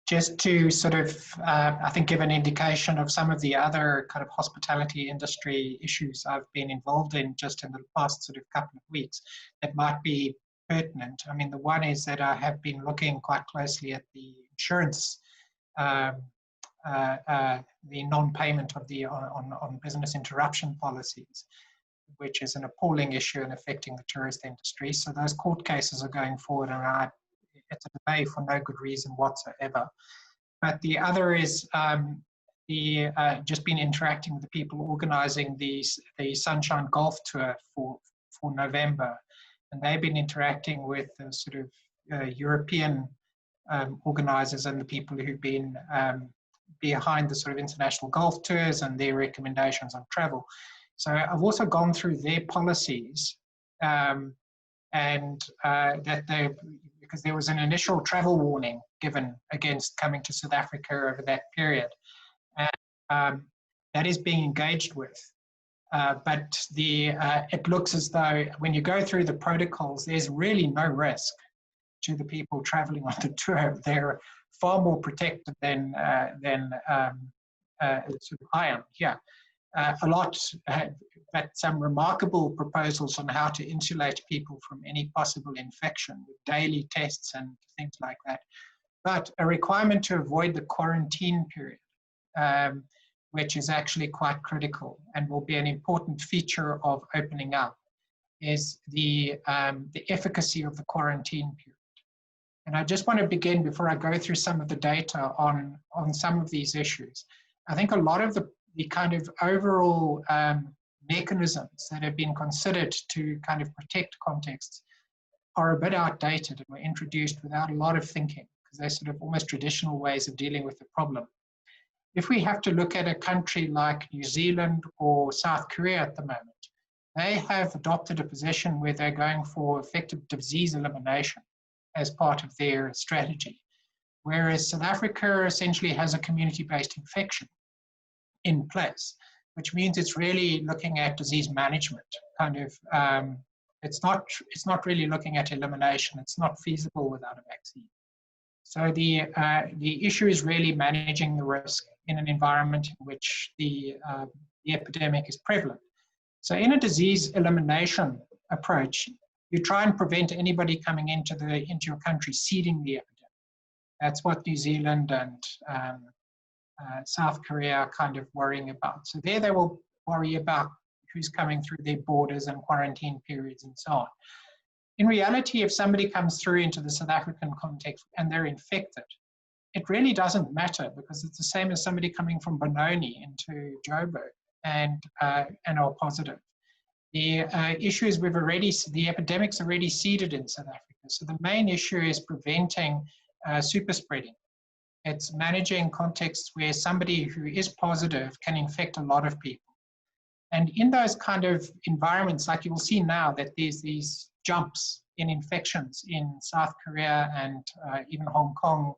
just to sort of, I think, give an indication of some of the other kind of hospitality industry issues I've been involved in just in the past sort of couple of weeks that might be pertinent. I mean, the one is that I have been looking quite closely at the insurance, the non-payment of the on business interruption policies, which is an appalling issue and affecting the tourist industry. So those court cases are going forward, and it's a delay for no good reason whatsoever. But the other is just been interacting with the people organising the Sunshine Golf Tour for November, and they've been interacting with the sort of European organisers and the people who've been behind the sort of international golf tours and their recommendations on travel. So I've also gone through their policies, and that because there was an initial travel warning given against coming to South Africa over that period, and that is being engaged with. But it looks as though when you go through the protocols, there's really no risk to the people traveling on the tour. They're far more protected than sort of I am here. But some remarkable proposals on how to insulate people from any possible infection with daily tests and things like that. But a requirement to avoid the quarantine period, which is actually quite critical and will be an important feature of opening up, is the efficacy of the quarantine period. And I just want to begin, before I go through some of the data on some of these issues. I think a lot of the kind of overall mechanisms that have been considered to kind of protect contexts are a bit outdated and were introduced without a lot of thinking, because they're sort of almost traditional ways of dealing with the problem. If we have to look at a country like New Zealand or South Korea at the moment, they have adopted a position where they're going for effective disease elimination as part of their strategy, whereas South Africa essentially has a community-based infection in place, which means it's really looking at disease management. Kind of, it's not really looking at elimination. It's not feasible without a vaccine. So the issue is really managing the risk in an environment in which the epidemic is prevalent. So in a disease elimination approach, you try and prevent anybody coming into your country seeding the epidemic. That's what New Zealand and South Korea are kind of worrying about. So there they will worry about who's coming through their borders and quarantine periods and so on. In reality, if somebody comes through into the South African context and they're infected, it really doesn't matter, because it's the same as somebody coming from Benoni into Joburg and are positive. The issue is the epidemic's already seeded in South Africa. So the main issue is preventing super spreading. It's managing contexts where somebody who is positive can infect a lot of people. And in those kind of environments, like you will see now that there's these jumps in infections in South Korea and even Hong Kong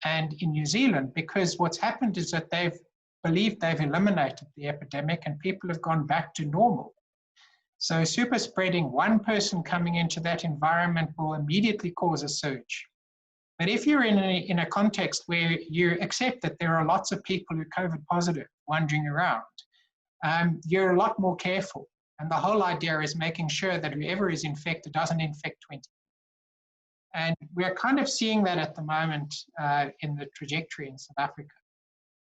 and in New Zealand, because what's happened is that they've believed they've eliminated the epidemic and people have gone back to normal. So super spreading, one person coming into that environment will immediately cause a surge. But if you're in a context where you accept that there are lots of people who are COVID positive wandering around, you're a lot more careful. And the whole idea is making sure that whoever is infected doesn't infect 20. And we're kind of seeing that at the moment in the trajectory in South Africa.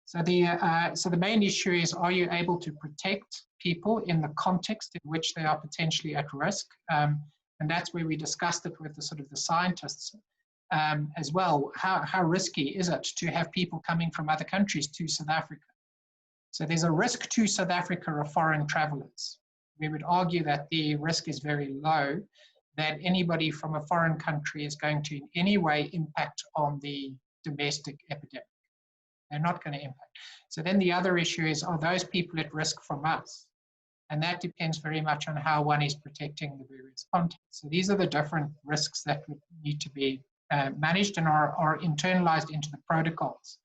So the main issue is, are you able to protect people in the context in which they are potentially at risk? And that's where we discussed it with the sort of the scientists as well. How risky is it to have people coming from other countries to South Africa? So there's a risk to South Africa of foreign travelers. We would argue that the risk is very low, that anybody from a foreign country is going to in any way impact on the domestic epidemic. They're not going to impact. So then the other issue is, are those people at risk from us? And that depends very much on how one is protecting the various contexts. So these are the different risks that would need to be managed and are internalized into the protocols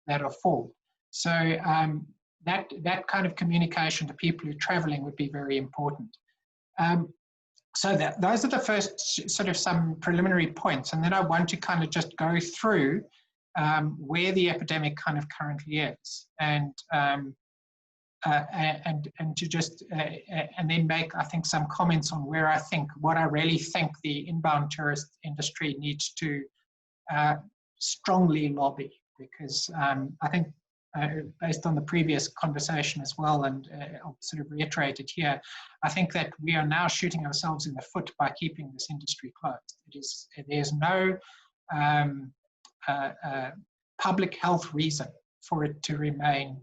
that are formed. So that kind of communication to people who are traveling would be very important. So those are the first sort of some preliminary points. And then I want to kind of just go through where the epidemic kind of currently is, and to just and then make, I think, some comments on what I really think the inbound tourist industry needs to strongly lobby, because I think based on the previous conversation as well, and I'll sort of reiterate it here, I think that we are now shooting ourselves in the foot by keeping this industry closed. There's no public health reason for it to remain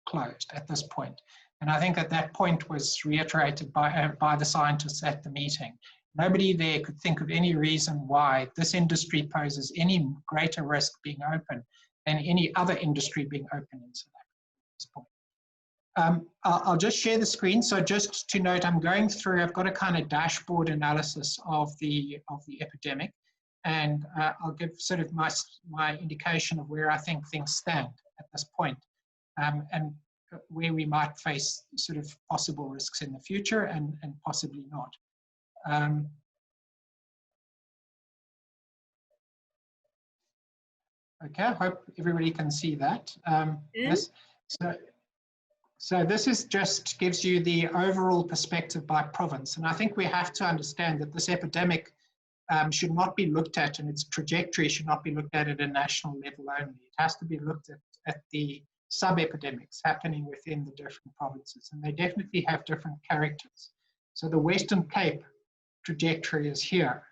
closed at this point. And I think that point was reiterated by the scientists at the meeting. Nobody there could think of any reason why this industry poses any greater risk being open than any other industry being open in South Africa at this point. I'll just share the screen. So just to note, I'm going through, I've got a kind of dashboard analysis of the epidemic, and I'll give sort of my indication of where I think things stand at this point, and where we might face sort of possible risks in the future and possibly not. Okay, I hope everybody can see that. So this is just gives you the overall perspective by province. And I think we have to understand that this epidemic should not be looked at, and its trajectory should not be looked at a national level only. It has to be looked at the sub-epidemics happening within the different provinces, and they definitely have different characters. So the Western Cape trajectory is here.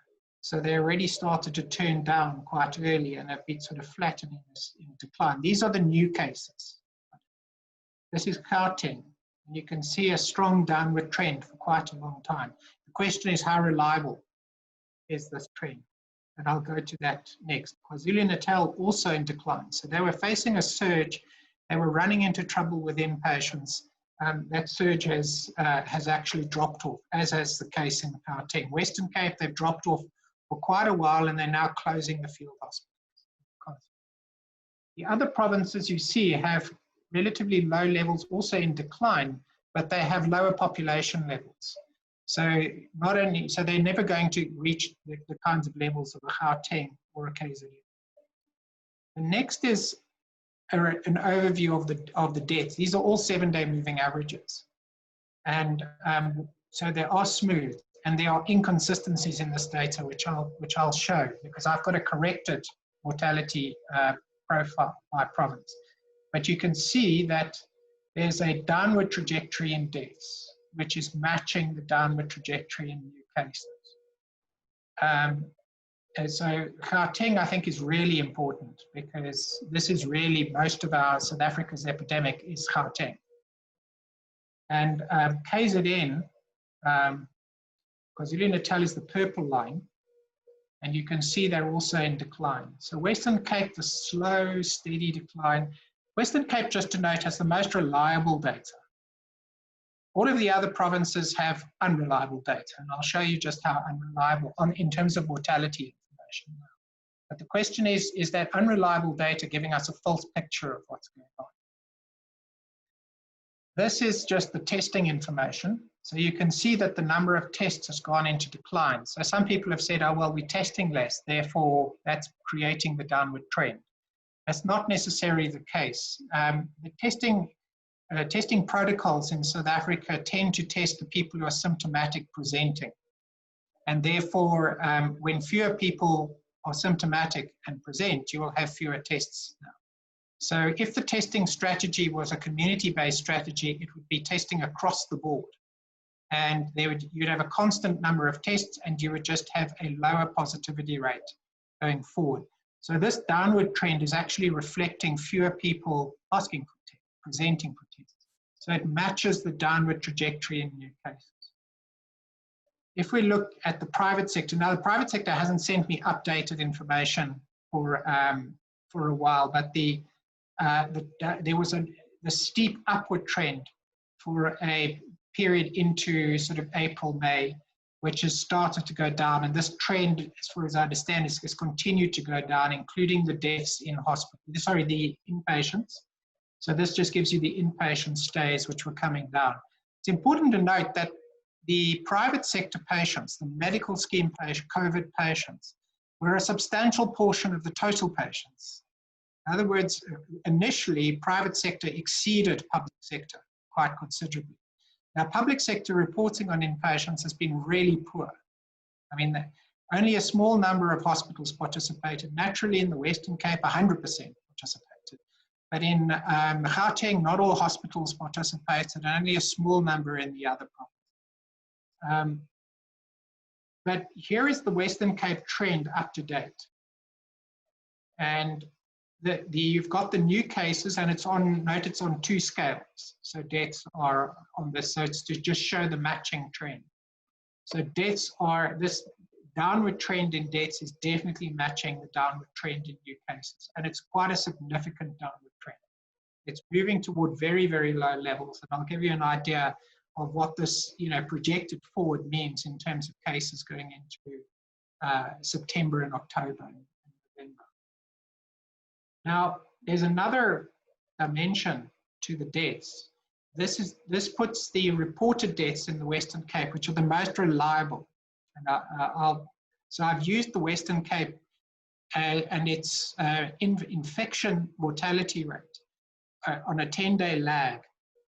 So they already started to turn down quite early and have been sort of flattening this in decline. These are the new cases. This is Gauteng, and you can see a strong downward trend for quite a long time. The question is, how reliable is this trend? And I'll go to that next. KwaZulu-Natal also in decline. So they were facing a surge. They were running into trouble with inpatients. That surge has actually dropped off, as is the case in Gauteng. Western Cape, they've dropped off for quite a while, and they're now closing the field hospitals. The other provinces you see have relatively low levels also in decline, but they have lower population levels. So they're never going to reach the kinds of levels of a Gauteng or a KZN. The next is an overview of the deaths. These are all 7-day moving averages. And so they are smooth, and there are inconsistencies in this data, which I'll show, because I've got a corrected mortality profile by province. But you can see that there's a downward trajectory in deaths, which is matching the downward trajectory in new cases. And so Gauteng, I think, is really important, because this is really most of our South Africa's epidemic is Gauteng. And KZN, KwaZulu-Natal is the purple line, and you can see they're also in decline. So Western Cape, the slow, steady decline. Western Cape, just to note, has the most reliable data. All of the other provinces have unreliable data, and I'll show you just how unreliable in terms of mortality information. But the question is that unreliable data giving us a false picture of what's going on? This is just the testing information. So you can see that the number of tests has gone into decline. So some people have said, oh, well, we're testing less, therefore that's creating the downward trend. That's not necessarily the case. The testing protocols in South Africa tend to test the people who are symptomatic presenting. And therefore, when fewer people are symptomatic and present, you will have fewer tests now. So if the testing strategy was a community-based strategy, it would be testing across the board. And you'd have a constant number of tests, and you would just have a lower positivity rate going forward. So this downward trend is actually reflecting fewer people asking for tests, presenting for tests. So it matches the downward trajectory in new cases. If we look at the private sector, now the private sector hasn't sent me updated information for a while, but there was the steep upward trend for a period into sort of April, May, which has started to go down. And this trend, as far as I understand, has continued to go down, including the deaths in hospital, the inpatients. So this just gives you the inpatient stays, which were coming down. It's important to note that the private sector patients, the medical scheme patient, COVID patients, were a substantial portion of the total patients In other words, initially, private sector exceeded public sector quite considerably. Now, public sector reporting on inpatients has been really poor. I mean, only a small number of hospitals participated. Naturally, in the Western Cape, 100% participated. But in Gauteng, not all hospitals participated, and only a small number in the other provinces. But here is the Western Cape trend up to date. And you've got the new cases, and it's on, note it's on 2 scales. So deaths are on this, so it's to just show the matching trend. So deaths are, this downward trend in deaths is definitely matching the downward trend in new cases. And it's quite a significant downward trend. It's moving toward very, very low levels. And I'll give you an idea of what this, projected forward means in terms of cases going into September and October and November. Now, there's another dimension to the deaths. This puts the reported deaths in the Western Cape, which are the most reliable. And so I've used the Western Cape and its infection mortality rate on a 10-day lag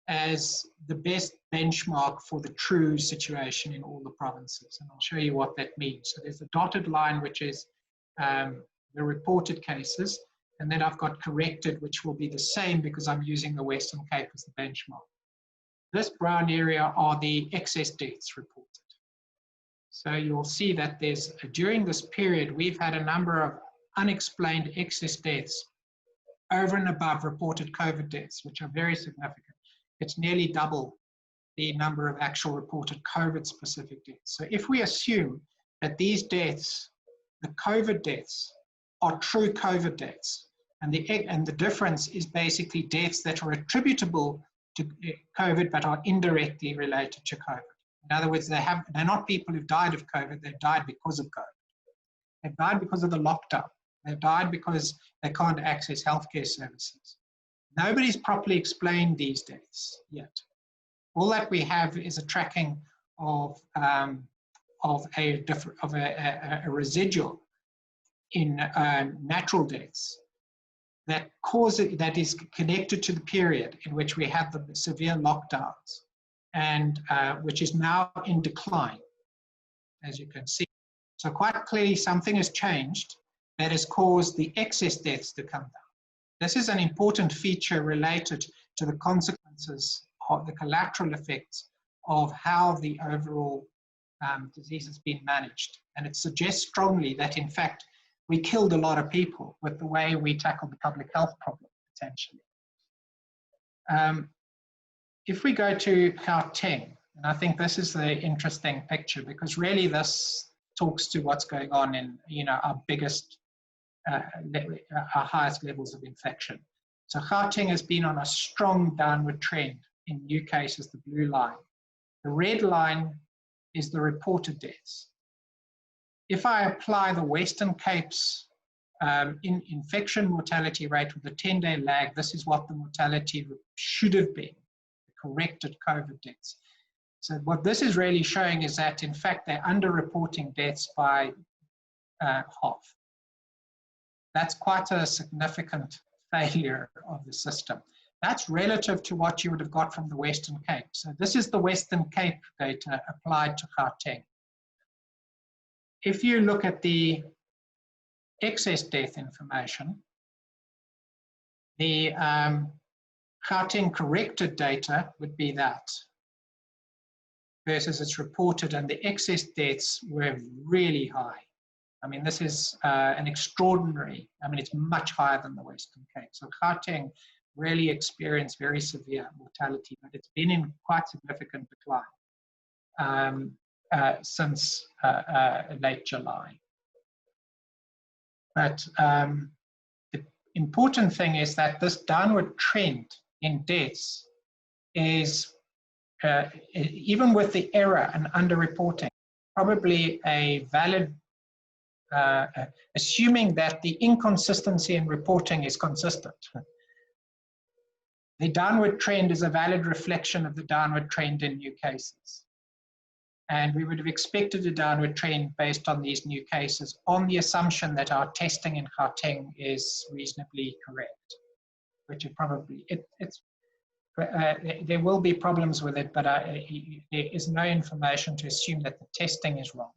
as the best benchmark for the true situation in all the provinces. And I'll show you what that means. So there's a dotted line, which is the reported cases, and then I've got corrected, which will be the same because I'm using the Western Cape as the benchmark. This brown area are the excess deaths reported. So you'll see that there's, during this period, we've had a number of unexplained excess deaths over and above reported COVID deaths, which are very significant. It's nearly double the number of actual reported COVID-specific deaths. So if we assume that these deaths, the COVID deaths, are true COVID deaths, and the difference is basically deaths that are attributable to COVID but are indirectly related to COVID. In other words, they're not people who've died of COVID, they've died because of COVID. They've died because of the lockdown. They've died because they can't access healthcare services. Nobody's properly explained these deaths yet. All that we have is a tracking of a residual in natural deaths that is connected to the period in which we had the severe lockdowns, and which is now in decline, as you can see. So quite clearly something has changed that has caused the excess deaths to come down. This is an important feature related to the consequences of the collateral effects of how the overall disease has been managed. And it suggests strongly that, in fact, we killed a lot of people with the way we tackled the public health problem, potentially. If we go to Gauteng, and I think this is the interesting picture, because really this talks to what's going on in our biggest, our highest levels of infection. So Gauteng has been on a strong downward trend in new cases, the blue line. The red line is the reported deaths. If I apply the Western Cape's infection mortality rate with a 10-day lag, this is what the mortality should have been, the corrected COVID deaths. So what this is really showing is that, in fact, they're underreporting deaths by half. That's quite a significant failure of the system. That's relative to what you would have got from the Western Cape. So this is the Western Cape data applied to Gauteng. If you look at the excess death information, the Gauteng corrected data would be that versus its reported, and the excess deaths were really high. I mean, this is an extraordinary, it's much higher than the Western Cape. So Gauteng really experienced very severe mortality, but it's been in quite significant decline since late July. But the important thing is that this downward trend in deaths is, even with the error and underreporting, probably a valid, assuming that the inconsistency in reporting is consistent. The downward trend is a valid reflection of the downward trend in new cases. And we would have expected a downward trend based on these new cases, on the assumption that our testing in Gauteng is reasonably correct, which it probably, there will be problems with it, but there is no information to assume that the testing is wrong.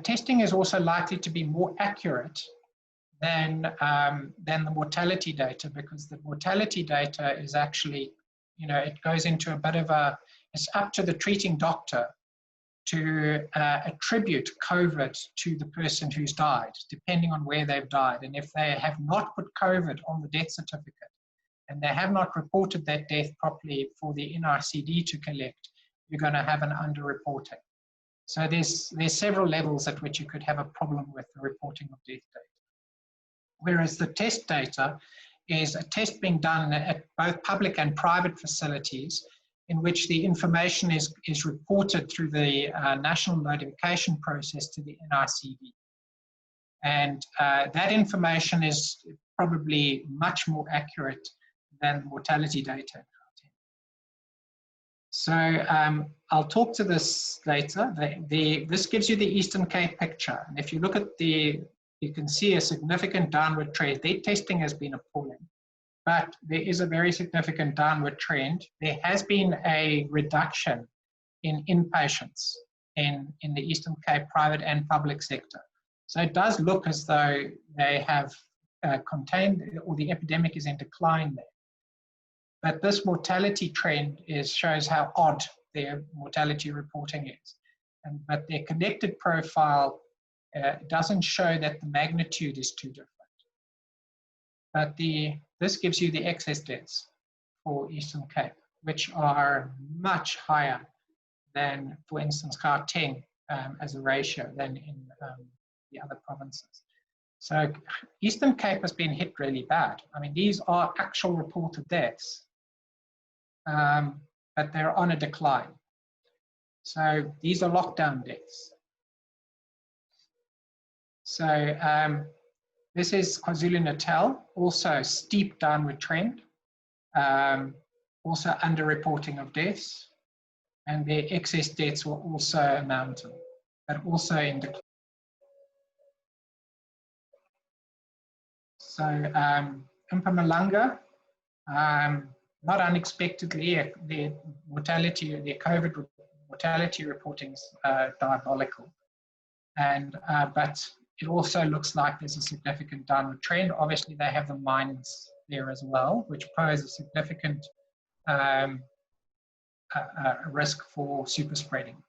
Testing is also likely to be more accurate than the mortality data, because the mortality data is actually, you know, it goes into a bit of a, it's up to the treating doctor to attribute COVID to the person who's died, depending on where they've died. And if they have not put COVID on the death certificate, and they have not reported that death properly for the NRCD to collect, you're going to have an underreporting. So there's several levels at which you could have a problem with the reporting of death data. Whereas the test data is a test being done at both public and private facilities, in which the information is reported through the national notification process to the NRCD. And that information is probably much more accurate than mortality data. So I'll talk to this later. This gives you the Eastern Cape picture. And if you look at you can see a significant downward trend. Their testing has been appalling, but there is a very significant downward trend. There has been a reduction in inpatients in the Eastern Cape private and public sector. So it does look as though they have contained, or the epidemic is in decline there. But this mortality trend shows how odd their mortality reporting is. But their connected profile doesn't show that the magnitude is too different. But this gives you the excess deaths for Eastern Cape, which are much higher than, for instance, Gauteng as a ratio than in the other provinces. So Eastern Cape has been hit really bad. I mean, these are actual reported deaths, but they're on a decline. So these are lockdown deaths. So this is KwaZulu-Natal, also a steep downward trend, also underreporting of deaths, and their excess deaths were also a mountain, but also in decline. So Mpumalanga, not unexpectedly, the COVID mortality reporting is diabolical. And but it also looks like there's a significant downward trend. Obviously, they have the mines there as well, which pose a significant risk for super spreading.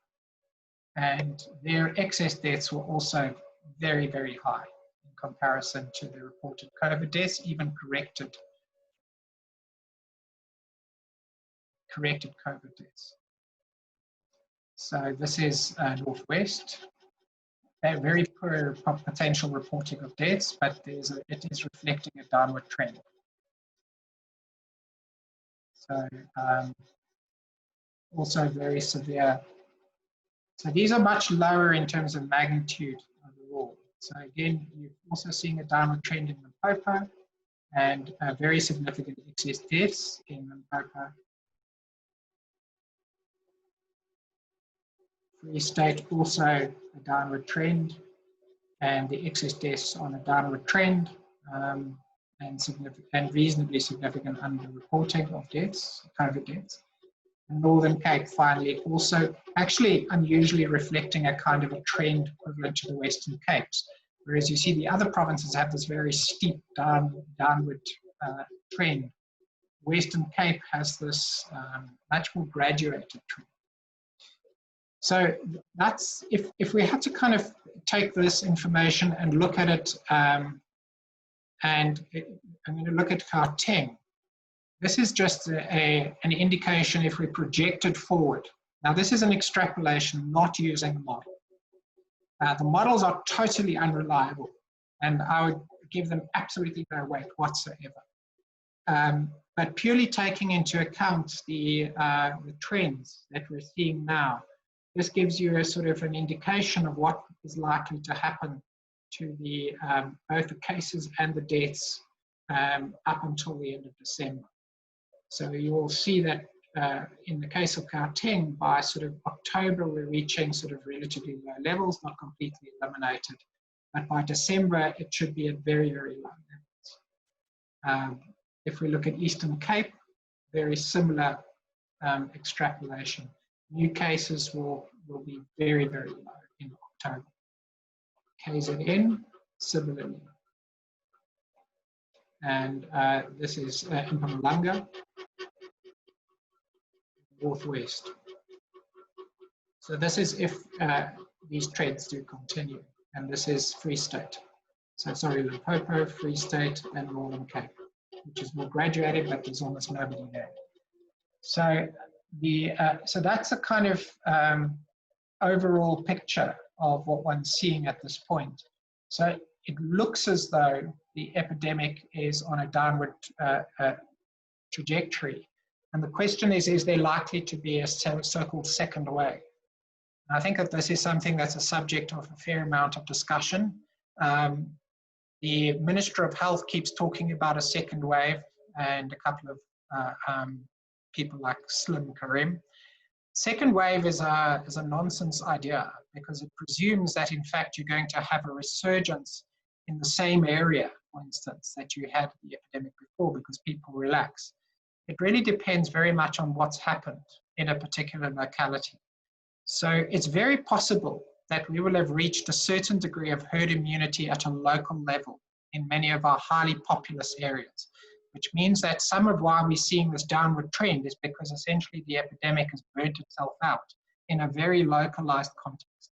And their excess deaths were also very, very high in comparison to the reported COVID deaths, even corrected COVID deaths. So this is Northwest. Very poor potential reporting of deaths, but it is reflecting a downward trend. So also very severe. So these are much lower in terms of magnitude overall. So again, you're also seeing a downward trend in Limpopo and very significant excess deaths in Limpopo. Free State also a downward trend, and the excess deaths on a downward trend, and reasonably significant underreporting of deaths, COVID deaths. And Northern Cape finally also actually unusually reflecting a kind of a trend equivalent to the Western Capes, whereas you see the other provinces have this very steep downward trend. Western Cape has this much more graduated trend. So that's, if we had to kind of take this information and look at it, and I'm going to look at Gauteng. This is just an indication if we project it forward. Now this is an extrapolation, not using the model. The models are totally unreliable, and I would give them absolutely no weight whatsoever. But purely taking into account the trends that we're seeing now, this gives you a sort of an indication of what is likely to happen to the both the cases and the deaths up until the end of December. So you will see that in the case of Gauteng, by sort of October, we're reaching sort of relatively low levels, not completely eliminated. But by December, it should be at very, very low levels. If we look at Eastern Cape, very similar extrapolation. New cases will be very, very low in October. KZN, similarly. And this is Mpumalanga, Northwest. So this is if these trends do continue, and this is Free State. So sorry, Limpopo, Free State, and Northern Cape, which is more graduated, but there's almost nobody there. So so that's a kind of overall picture of what one's seeing at this point. So it looks as though the epidemic is on a downward trajectory. And the question is there likely to be a so-called second wave? And I think that this is something that's a subject of a fair amount of discussion. The Minister of Health keeps talking about a second wave, and a couple of people like Slim Karim. Second wave is a nonsense idea, because it presumes that in fact you're going to have a resurgence in the same area, for instance, that you had the epidemic before, because people relax. It really depends very much on what's happened in a particular locality. So it's very possible that we will have reached a certain degree of herd immunity at a local level in many of our highly populous areas, which means that some of why we're seeing this downward trend is because essentially the epidemic has burnt itself out in a very localized context.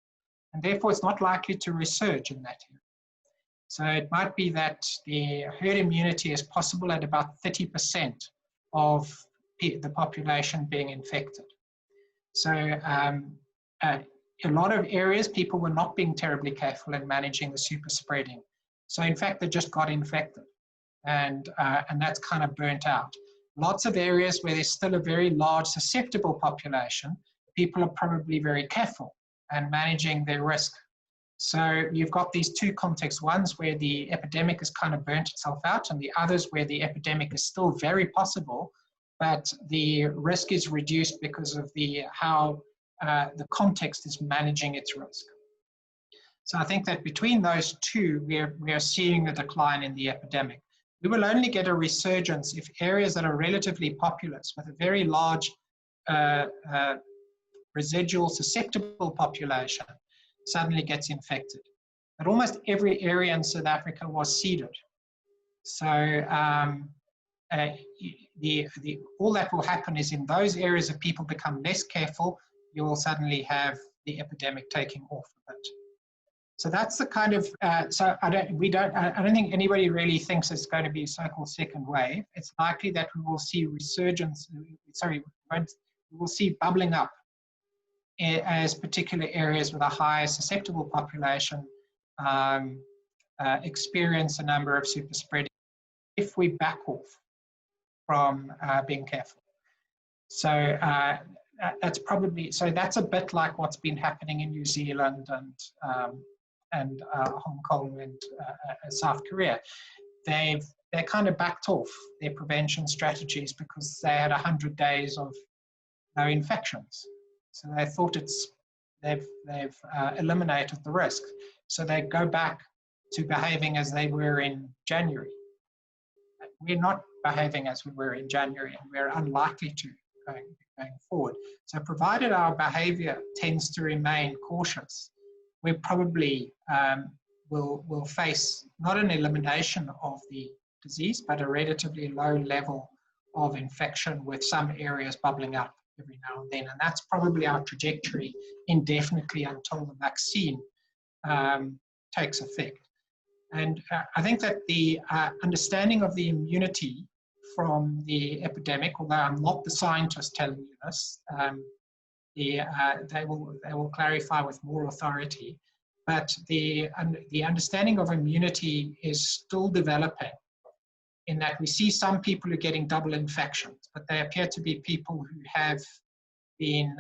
And therefore, it's not likely to resurge in that area. So it might be that the herd immunity is possible at about 30% of the population being infected. So a lot of areas, people were not being terribly careful in managing the super spreading. So in fact, they just got infected. And that's kind of burnt out. Lots of areas where there's still a very large susceptible population, people are probably very careful and managing their risk. So you've got these two contexts, ones where the epidemic has kind of burnt itself out, and the others where the epidemic is still very possible, but the risk is reduced because of how the context is managing its risk. So I think that between those two, we are seeing a decline in the epidemic. We will only get a resurgence if areas that are relatively populous with a very large residual susceptible population suddenly gets infected. But almost every area in South Africa was seeded. So all that will happen is in those areas if people become less careful, you will suddenly have the epidemic taking off a bit. So that's the kind of, so I don't think anybody really thinks it's going to be a so-called second wave. It's likely that we will see resurgence, we will see bubbling up as particular areas with a high susceptible population experience a number of super spreading if we back off from being careful. So that's probably, so that's a bit like what's been happening in New Zealand and Hong Kong and South Korea. They kind of backed off their prevention strategies because they had 100 days of no infections. So they thought they've eliminated the risk. So they go back to behaving as they were in January. We're not behaving as we were in January, and we're unlikely to going forward. So provided our behavior tends to remain cautious, we probably will face not an elimination of the disease, but a relatively low level of infection with some areas bubbling up every now and then. And that's probably our trajectory indefinitely until the vaccine takes effect. And I think that the understanding of the immunity from the epidemic, although I'm not the scientist telling you this, they will clarify with more authority. But the understanding of immunity is still developing, in that we see some people who are getting double infections, but they appear to be people who have been,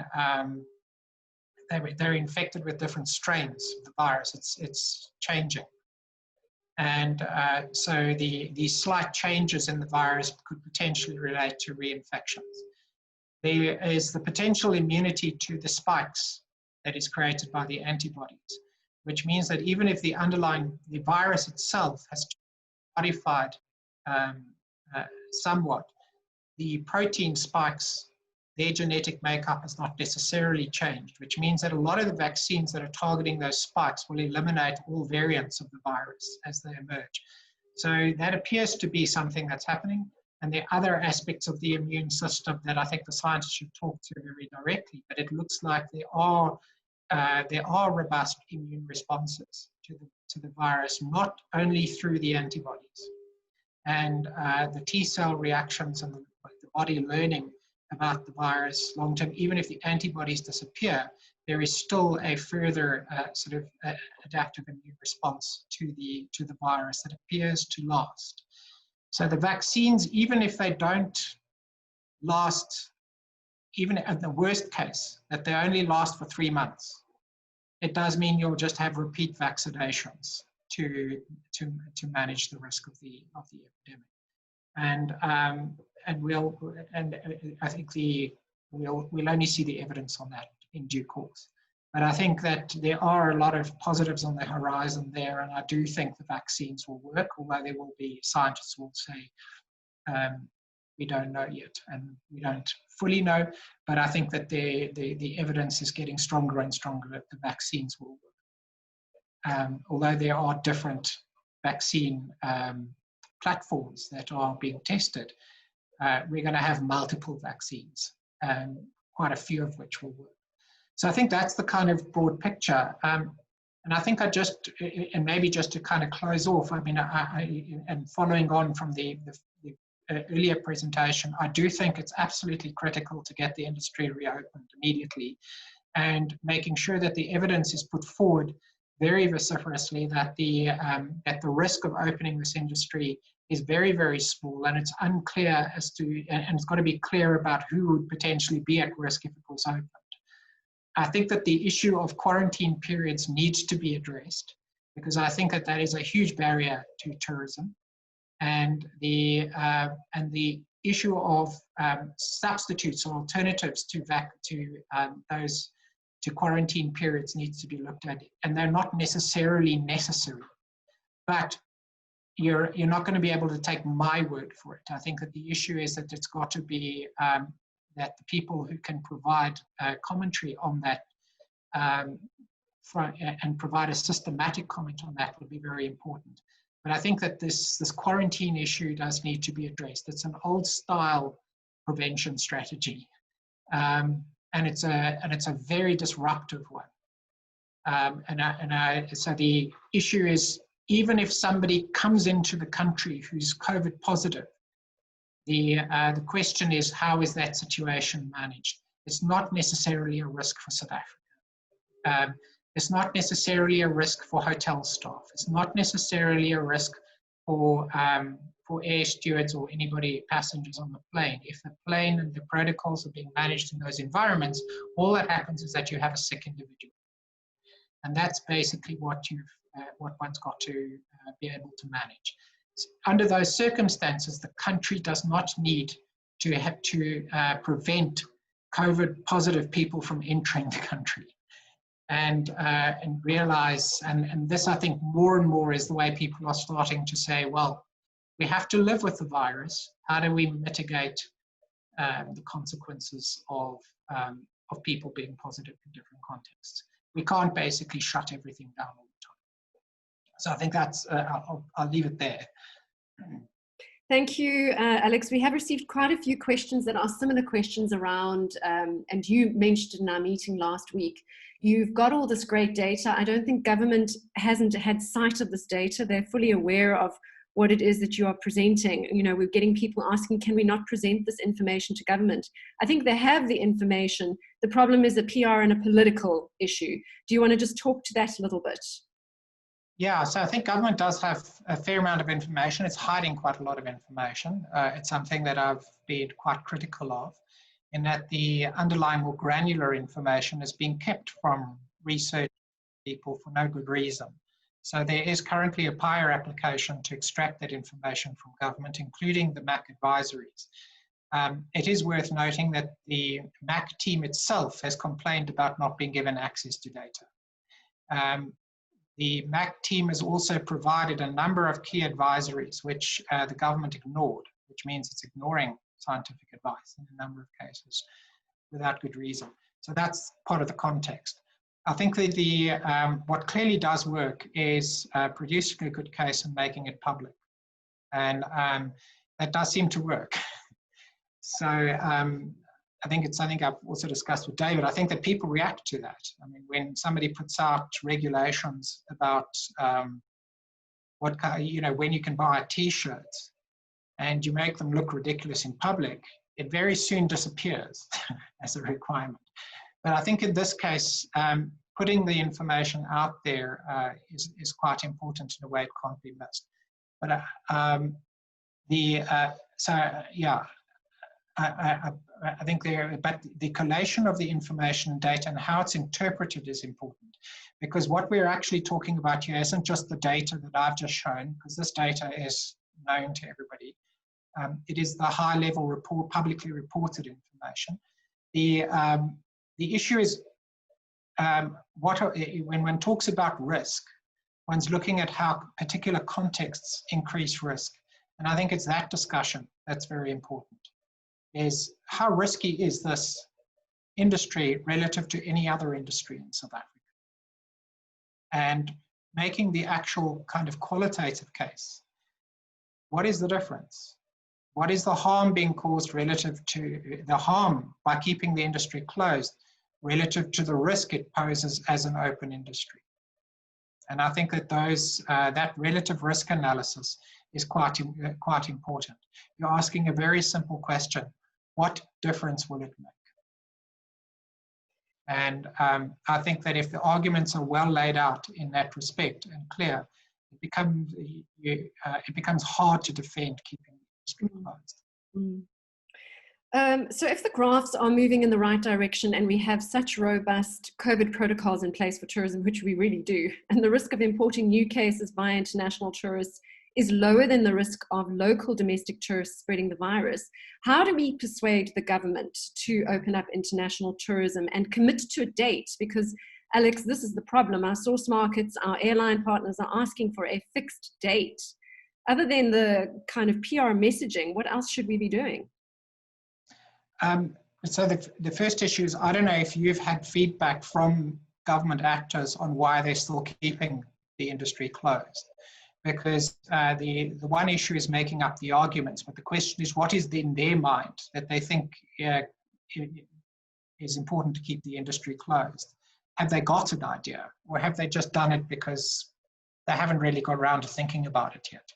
they're infected with different strains of the virus. It's changing. And so these slight changes in the virus could potentially relate to reinfections. there is the potential immunity to the spikes that is created by the antibodies, which means that even if the virus itself has modified somewhat, the protein spikes, their genetic makeup has not necessarily changed, which means that a lot of the vaccines that are targeting those spikes will eliminate all variants of the virus as they emerge. So that appears to be something that's happening. And there are other aspects of the immune system that I think the scientists should talk to very directly, but it looks like there are robust immune responses to the virus, not only through the antibodies. And the T-cell reactions and the body learning about the virus long-term, even if the antibodies disappear, there is still a further adaptive immune response to the virus that appears to last. So the vaccines, even if they don't last, even in the worst case, that they only last for 3 months, it does mean you'll just have repeat vaccinations to manage the risk of the epidemic. And I think we'll only see the evidence on that in due course. But I think that there are a lot of positives on the horizon there, and I do think the vaccines will work, although there will be scientists will say we don't know yet, and we don't fully know. But I think that the evidence is getting stronger and stronger that the vaccines will work. Although there are different vaccine platforms that are being tested, we're going to have multiple vaccines, quite a few of which will work. So I think that's the kind of broad picture. And I think and maybe just to kind of close off, I mean, and following on from the earlier presentation, I do think it's absolutely critical to get the industry reopened immediately and making sure that the evidence is put forward very vociferously that the risk of opening this industry is very, very small, and it's unclear as to, and it's got to be clear about who would potentially be at risk if it was opened. I think that the issue of quarantine periods needs to be addressed, because I think that is a huge barrier to tourism, and the issue of substitutes or alternatives to quarantine periods needs to be looked at, and they're not necessarily necessary, but you're not going to be able to take my word for it. I think that the issue is that it's got to be that the people who can provide commentary on that and provide a systematic comment on that will be very important. But I think that this quarantine issue does need to be addressed. It's an old style prevention strategy, and it's a very disruptive one. So the issue is, even if somebody comes into the country who's COVID positive, the question is, how is that situation managed? It's not necessarily a risk for South Africa. It's not necessarily a risk for hotel staff. It's not necessarily a risk for air stewards or passengers on the plane. If the plane and the protocols are being managed in those environments, all that happens is that you have a sick individual. And that's basically what one's got to be able to manage. Under those circumstances, the country does not need to have to prevent COVID positive people from entering the country. And realize, and this I think more and more is the way people are starting to say, well, we have to live with the virus. How do we mitigate the consequences of people being positive in different contexts? We can't basically shut everything down all the time. So I think that's, I'll leave it there. Thank you, Alex. We have received quite a few questions that are similar questions around, and you mentioned in our meeting last week, you've got all this great data. I don't think government hasn't had sight of this data. They're fully aware of what it is that you are presenting. You know, we're getting people asking, can we not present this information to government? I think they have the information. The problem is a PR and a political issue. Do you want to just talk to that a little bit? Yeah, so I think government does have a fair amount of information. It's hiding quite a lot of information. It's something that I've been quite critical of, in that the underlying more granular information is being kept from research people for no good reason. So there is currently a PIRE application to extract that information from government, including the MAC advisories. It is worth noting that the MAC team itself has complained about not being given access to data. The MAC team has also provided a number of key advisories, which the government ignored, which means it's ignoring scientific advice in a number of cases without good reason. So that's part of the context. I think that what clearly does work is producing a good case and making it public. And that does seem to work. So I think it's something I've also discussed with David. I think that people react to that. I mean, when somebody puts out regulations about what when you can buy a T-shirt and you make them look ridiculous in public, it very soon disappears as a requirement. But I think in this case, putting the information out there is quite important in a way it can't be missed. But I think but the collation of the information and data and how it's interpreted is important, because what we're actually talking about here isn't just the data that I've just shown, because this data is known to everybody. It is the high-level publicly reported information. The issue is when one talks about risk, one's looking at how particular contexts increase risk, and I think it's that discussion that's very important. Is how risky is this industry relative to any other industry in South Africa? And making the actual kind of qualitative case. What is the difference? What is the harm being caused relative to the harm by keeping the industry closed relative to the risk it poses as an open industry? And I think that that relative risk analysis is quite important. You're asking a very simple question. What difference will it make? And I think that if the arguments are well laid out in that respect and clear, it becomes hard to defend keeping the industry closed. So if the graphs are moving in the right direction and we have such robust COVID protocols in place for tourism, which we really do, and the risk of importing new cases via international tourists is lower than the risk of local domestic tourists spreading the virus, how do we persuade the government to open up international tourism and commit to a date? Because, Alex, this is the problem. Our source markets, our airline partners are asking for a fixed date. Other than the kind of PR messaging, what else should we be doing? So the first issue is, I don't know if you've had feedback from government actors on why they're still keeping the industry closed. Because the one issue is making up the arguments, but the question is what is in their mind that they think is important to keep the industry closed? Have they got an idea, or have they just done it because they haven't really got around to thinking about it yet?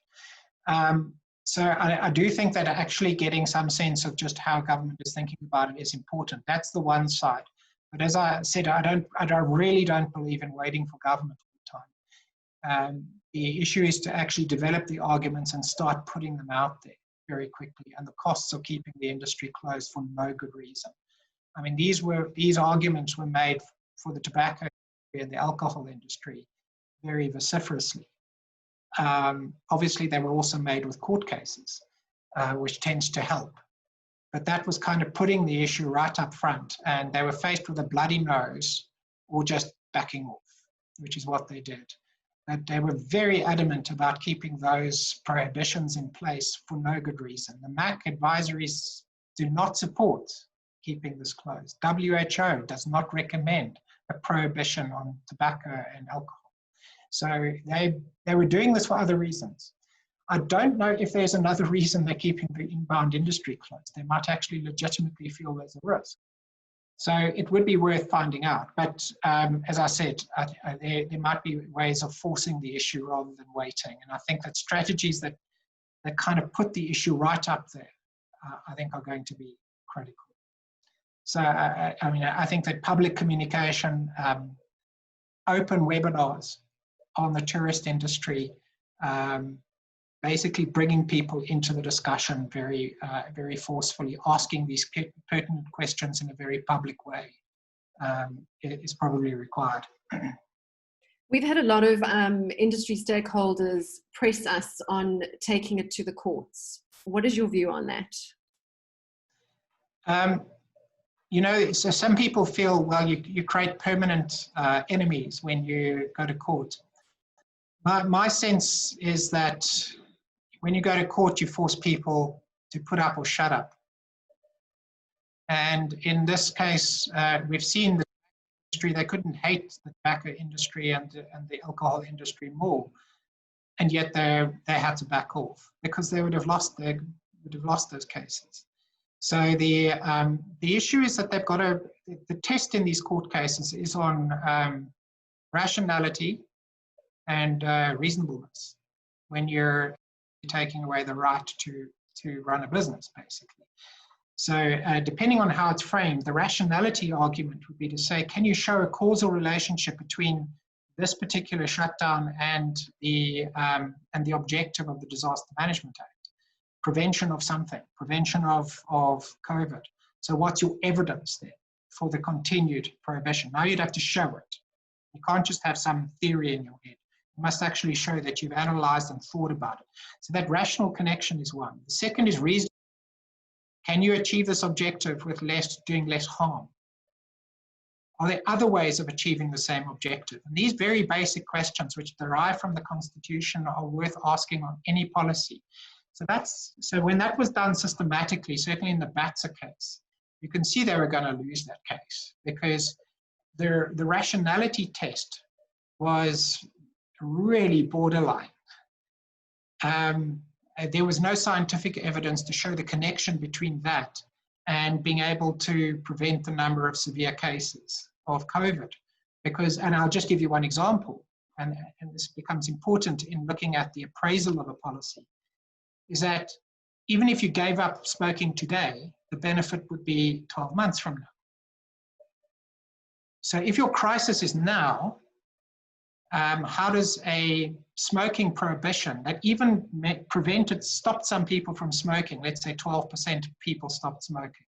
So I do think that actually getting some sense of just how government is thinking about it is important. That's the one side. But as I said, I really don't believe in waiting for government all the time. The issue is to actually develop the arguments and start putting them out there very quickly, and the costs of keeping the industry closed for no good reason. I mean, these arguments were made for the tobacco and the alcohol industry very vociferously. Obviously, they were also made with court cases, which tends to help. But that was kind of putting the issue right up front, and they were faced with a bloody nose or just backing off, which is what they did. But they were very adamant about keeping those prohibitions in place for no good reason. The MAC advisories do not support keeping this closed. WHO does not recommend a prohibition on tobacco and alcohol. So they were doing this for other reasons. I don't know if there's another reason they're keeping the inbound industry closed. They might actually legitimately feel there's a risk. So it would be worth finding out. But as I said, there might be ways of forcing the issue rather than waiting. And I think that strategies that kind of put the issue right up there, I think are going to be critical. So I think that public communication, open webinars on the tourist industry, basically bringing people into the discussion very, very forcefully, asking these pertinent questions in a very public way is probably required. We've had a lot of industry stakeholders press us on taking it to the courts. What is your view on that? You know, so some people feel, well, you create permanent enemies when you go to court. My sense is that when you go to court, you force people to put up or shut up. And in this case, we've seen the industry, they couldn't hate the tobacco industry and the alcohol industry more. And yet they had to back off because they would have lost those cases. So the issue is that they've got the test in these court cases is on rationality and reasonableness when you're taking away the right to run a business, basically. So depending on how it's framed, the rationality argument would be to say, can you show a causal relationship between this particular shutdown and the objective of the Disaster Management Act? Prevention of something, prevention of COVID. So what's your evidence there for the continued prohibition? Now you'd have to show it. You can't just have some theory in your head. You must actually show that you've analyzed and thought about it. So that rational connection is one. The second is reason. Can you achieve this objective with doing less harm? Are there other ways of achieving the same objective? And these very basic questions, which derive from the Constitution, are worth asking on any policy. So when that was done systematically, certainly in the BATSA case, you can see they were going to lose that case because the rationality test was really borderline. There was no scientific evidence to show the connection between that and being able to prevent the number of severe cases of COVID. And I'll just give you one example, and this becomes important in looking at the appraisal of a policy, is that even if you gave up smoking today, the benefit would be 12 months from now. So if your crisis is now, how does a smoking prohibition that even stopped some people from smoking, let's say 12% of people stopped smoking.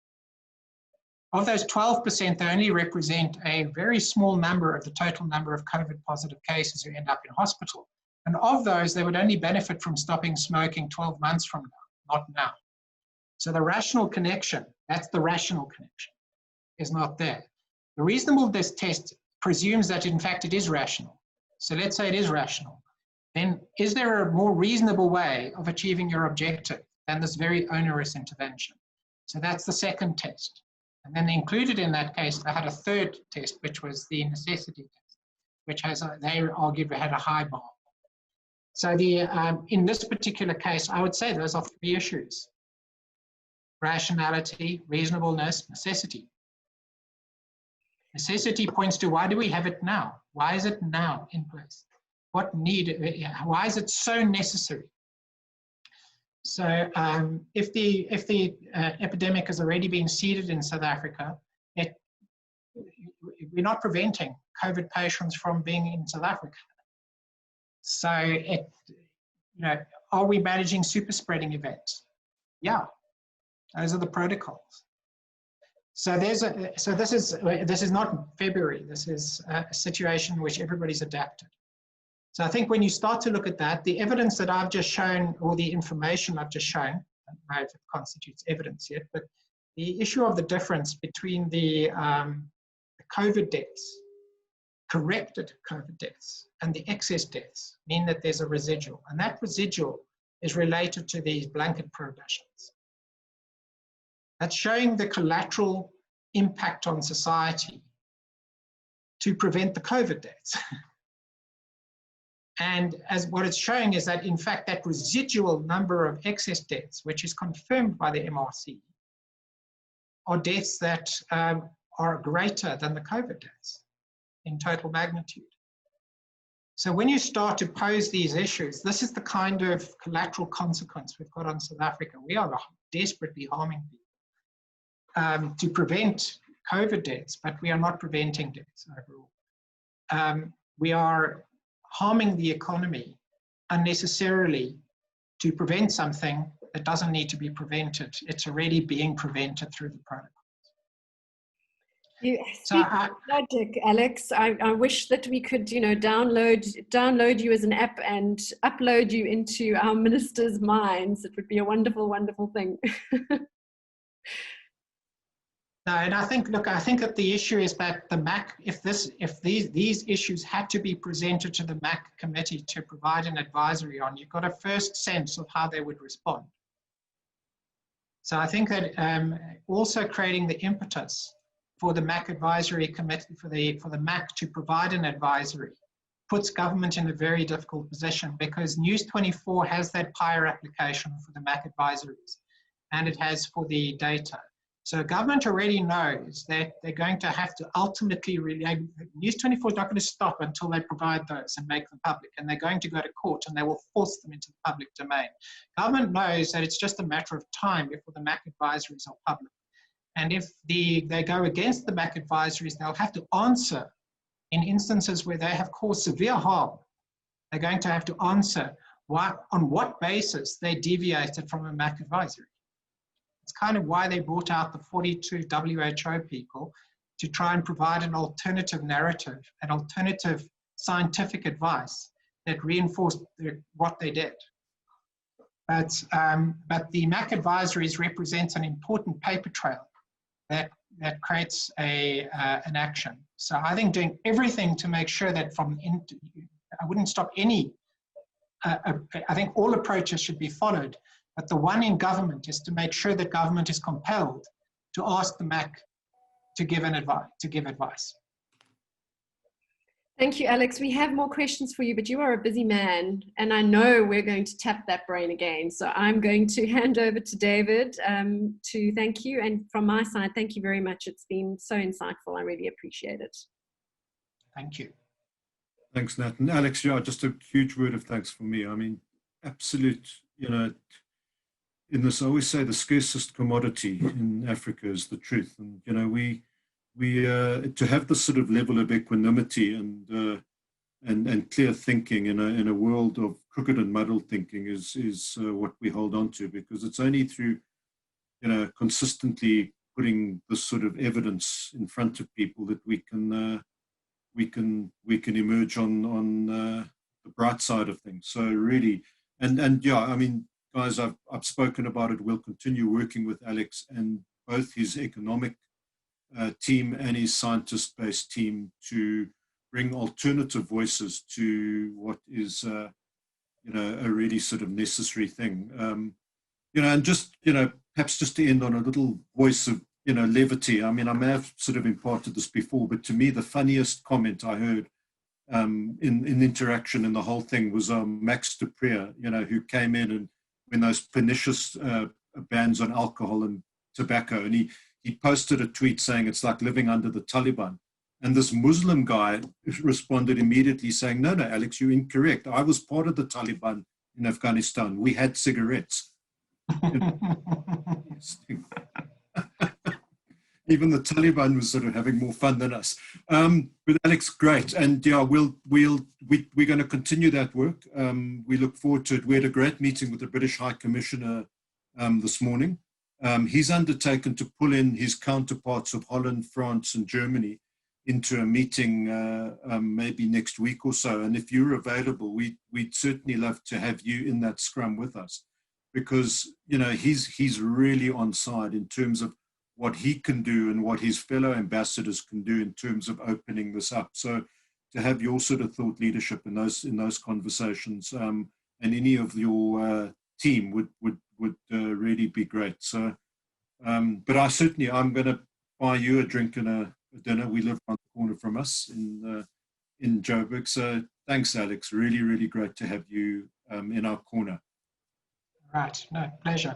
Of those 12%, they only represent a very small number of the total number of COVID positive cases who end up in hospital. And of those, they would only benefit from stopping smoking 12 months from now, not now. So the rational connection, that's the rational connection, is not there. The reasonableness test presumes that, in fact, it is rational. So let's say it is rational. Then is there a more reasonable way of achieving your objective than this very onerous intervention? So that's the second test. And then included in that case, I had a third test, which was the necessity test, which they argued had a high bar. So in this particular case, I would say those are three issues: rationality, reasonableness, necessity. Necessity points to why do we have it now? Why is it now in place? What need? Why is it so necessary? So if the epidemic has already been seeded in South Africa, we're not preventing COVID patients from being in South Africa. So, are we managing super spreading events? Yeah, those are the protocols. So this is not February. This is a situation in which everybody's adapted. So I think when you start to look at that, the evidence that I've just shown, or the information I've just shown, I don't know if it constitutes evidence yet, but the issue of the difference between the COVID deaths, corrected COVID deaths, and the excess deaths mean that there's a residual, and that residual is related to these blanket prohibitions. That's showing the collateral impact on society to prevent the COVID deaths. And as what it's showing is that, in fact, that residual number of excess deaths, which is confirmed by the MRC, are deaths that are greater than the COVID deaths in total magnitude. So when you start to pose these issues, this is the kind of collateral consequence we've got on South Africa. We are desperately harming people to prevent COVID deaths, but we are not preventing deaths overall. We are harming the economy unnecessarily to prevent something that doesn't need to be prevented. It's already being prevented through the protocol. You speak logic, Alex. I wish that we could, download you as an app and upload you into our ministers' minds. It would be a wonderful, wonderful thing. No, and I think, look, I think that the issue is that the MAC, if these issues had to be presented to the MAC committee to provide an advisory on, you've got a first sense of how they would respond. So I think that also creating the impetus for the MAC advisory committee, for the MAC to provide an advisory, puts government in a very difficult position, because News 24 has that PIRE application for the MAC advisories, and it has for the data. So government already knows that they're going to have to ultimately, News 24 is not going to stop until they provide those and make them public, and they're going to go to court and they will force them into the public domain. Government knows that it's just a matter of time before the MAC advisories are public. And if they go against the MAC advisories, they'll have to answer in instances where they have caused severe harm. They're going to have to answer on what basis they deviated from a MAC advisory. It's kind of why they brought out the 42 WHO people, to try and provide an alternative narrative, an alternative scientific advice that reinforced what they did. But the MAC advisories represent an important paper trail that creates an action. So I think doing everything to make sure that I wouldn't stop any, I think all approaches should be followed, but the one in government is to make sure that government is compelled to ask the MAC to give advice. Thank you, Alex. We have more questions for you, but you are a busy man, and I know we're going to tap that brain again. So I'm going to hand over to David to thank you. And from my side, thank you very much. It's been so insightful. I really appreciate it. Thank you. Thanks, Nat. And Alex, yeah, just a huge word of thanks for me. I mean, absolute, in this, I always say the scarcest commodity in Africa is the truth. And, we to have this sort of level of equanimity and clear thinking in a world of crooked and muddled thinking is what we hold on to, because it's only through, consistently putting this sort of evidence in front of people that we can emerge on the bright side of things. So really, and yeah, I mean, guys, I've spoken about it. We'll continue working with Alex and both his economic team and his scientist-based team to bring alternative voices to what is, a really sort of necessary thing. And just, perhaps just to end on a little voice of, levity. I mean, I may have sort of imparted this before, but to me, the funniest comment I heard in interaction in the whole thing was Max de Pree, who came in and when those pernicious bans on alcohol and tobacco, and he posted a tweet saying it's like living under the Taliban. And this Muslim guy responded immediately saying, no, Alex, you're incorrect. I was part of the Taliban in Afghanistan. We had cigarettes. Even the Taliban was sort of having more fun than us. But Alex, great. And yeah, we're going to continue that work. We look forward to it. We had a great meeting with the British High Commissioner this morning. He's undertaken to pull in his counterparts of Holland, France, and Germany into a meeting maybe next week or so. And if you're available, we'd certainly love to have you in that scrum with us, because he's really on side in terms of what he can do and what his fellow ambassadors can do in terms of opening this up. So to have your sort of thought leadership in those conversations, and any of your team would really be great. So, but I'm going to buy you a drink and a dinner. We live around the corner from us in Joburg. So thanks, Alex. Really, really great to have you in our corner. Right. No, pleasure.